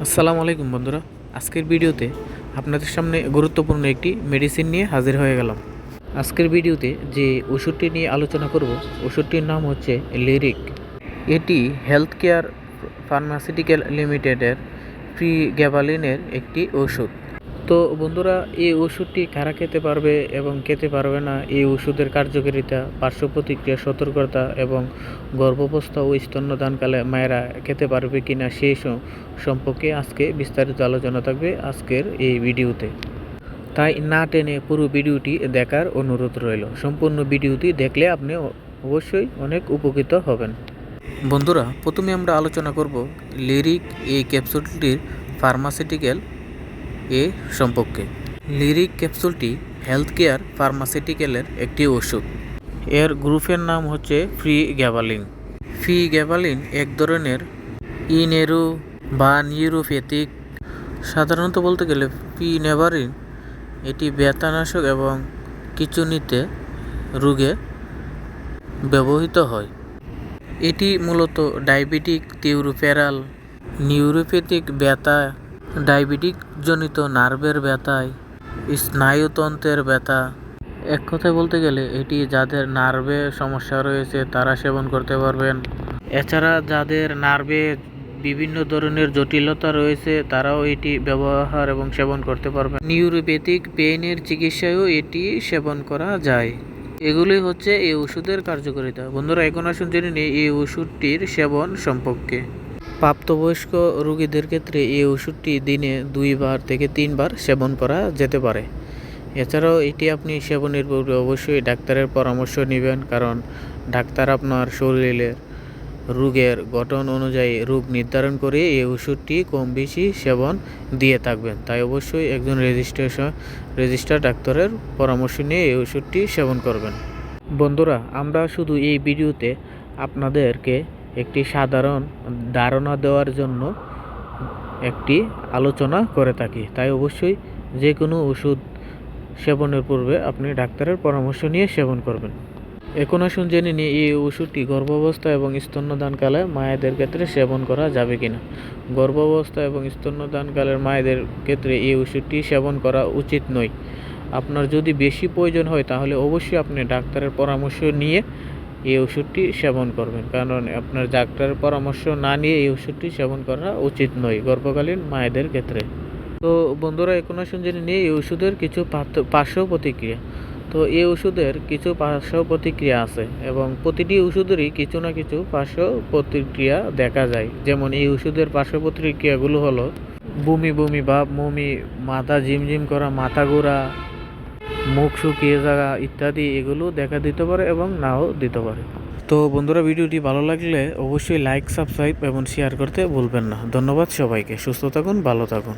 আসসালামু আলাইকুম বন্ধুরা। আজকের ভিডিওতে আপনাদের সামনে গুরুত্বপূর্ণ একটি মেডিসিন নিয়ে হাজির হয়ে গেলাম। আজকের ভিডিওতে যে ওষুধটি নিয়ে আলোচনা করব, ওষুধটির নাম হচ্ছে লিরিক। এটি হেলথ কেয়ার ফার্মাসিউটিক্যাল লিমিটেডের প্রিগ্যাবালিনের একটি ওষুধ। তো বন্ধুরা, এই ওষুধটি কারা খেতে পারবে এবং খেতে পারবে না, এই ওষুধের কার্যকারিতা, পার্শ্ব প্রতিক্রিয়া, সতর্কতা এবং গর্ভাবস্থা ও স্তন্যদানকালে মায়েরা খেতে পারবে কিনা সেই সম্পর্কে আজকে বিস্তারিত আলোচনা থাকবে আজকের এই ভিডিওতে। তাই না টেনে পুরো ভিডিওটি দেখার অনুরোধ রইল। সম্পূর্ণ ভিডিওটি দেখলে আপনি অবশ্যই অনেক উপকৃত হবেন। বন্ধুরা, প্রথমে আমরা আলোচনা করব লিরিক এই ক্যাপসুলটির ফার্মাসিউটিক্যাল সম্পর্কে। লিরিক ক্যাপসুলটি হেলথ কেয়ার ফার্মাসিউটিক্যালের একটি ওষুধ। এর গ্রুপের নাম হচ্ছে প্রিগ্যাবালিন। প্রিগ্যাবালিন এক ধরনের ইনেরো বা নিউরোপ্যাথিক, সাধারণত বলতে গেলে প্রিগ্যাবালিন এটি ব্যথানাশক এবং খিঁচুনিতে রোগে ব্যবহৃত হয়। এটি মূলত ডায়াবেটিক, টিউরোফেরাল, নিউরোপ্যাথিক ব্যথা, ডায়াবেটিক জনিত নার্ভের ব্যথায়, স্নায়ুতন্ত্রের ব্যথা, এক কথায় বলতে গেলে এটি যাদের নার্ভে সমস্যা রয়েছে তারা সেবন করতে পারবেন। এছাড়া যাদের নার্ভে বিভিন্ন ধরনের জটিলতা রয়েছে তারাও এটি ব্যবহার এবং সেবন করতে পারবেন। নিউরোপ্যাথিক পেইনের চিকিৎসায়ও এটি সেবন করা যায়। এগুলি হচ্ছে এই ওষুধের কার্যকারিতা। বন্ধুরা, এখন আসুন জেনে নিই এই ওষুধটির সেবন সম্পর্কে। প্রাপ্তবয়স্ক রোগীদের ক্ষেত্রে এই ওষুধটি দিনে 2 বার থেকে 3 বার সেবন করা যেতে পারে। এছাড়াও এটি আপনি সেবনের পূর্বে অবশ্যই ডাক্তারের পরামর্শ নেবেন, কারণ ডাক্তার আপনার শরীরের রোগের গঠন অনুযায়ী রোগ নির্ধারণ করে এই ওষুধটি কম বেশি সেবন দিয়ে থাকবেন। তাই অবশ্যই একজন রেজিস্টার্ড ডাক্তারের পরামর্শ নিয়ে এই ওষুধটি সেবন করবেন। বন্ধুরা, আমরা শুধু এই ভিডিওতে আপনাদেরকে একটি সাধারণ ধারণা দেওয়ার জন্য একটি আলোচনা করে থাকি। তাই অবশ্যই যে কোনো ওষুধ সেবনের পূর্বে আপনি ডাক্তারের পরামর্শ নিয়ে সেবন করবেন। এখন আসুন জেনে নিই এই ওষুধটি গর্ভাবস্থা এবং স্তন্যদানকালে মায়েদের ক্ষেত্রে সেবন করা যাবে কিনা। গর্ভাবস্থা এবং স্তন্যদানকালের মায়েদের ক্ষেত্রে এই ওষুধটি সেবন করা উচিত নয়। আপনার যদি বেশি প্রয়োজন হয় তাহলে অবশ্যই আপনি ডাক্তারের পরামর্শ নিয়ে এই ওষুধটি সেবন করবেন, কারণ আপনার ডাক্তারের পরামর্শ না নিয়ে এই ওষুধটি সেবন করা উচিত নয় গর্ভকালীন মায়েদের ক্ষেত্রে। তো বন্ধুরা, এখন আসুন জেনে নিই এই ওষুধের কিছু পার্শ্ব প্রতিক্রিয়া। তো এই ওষুধের কিছু পার্শ্ব প্রতিক্রিয়া আছে এবং প্রতিটি ওষুধেরই কিছু না কিছু পার্শ্ব প্রতিক্রিয়া দেখা যায়। যেমন এই ওষুধের পার্শ্ব প্রতিক্রিয়াগুলো হলো বমি বমি ভাব, বমি, মাথা ঝিমঝিম করা, মাথা ঘোরা, মুখ শুকিয়ে যাওয়া ইত্যাদি এগুলো দেখা দিতে পারে এবং নাও দিতে পারে। তো বন্ধুরা, ভিডিওটি ভালো লাগলে অবশ্যই লাইক, সাবস্ক্রাইব এবং শেয়ার করতে ভুলবেন না। ধন্যবাদ সবাইকে। সুস্থ থাকুন, ভালো থাকুন।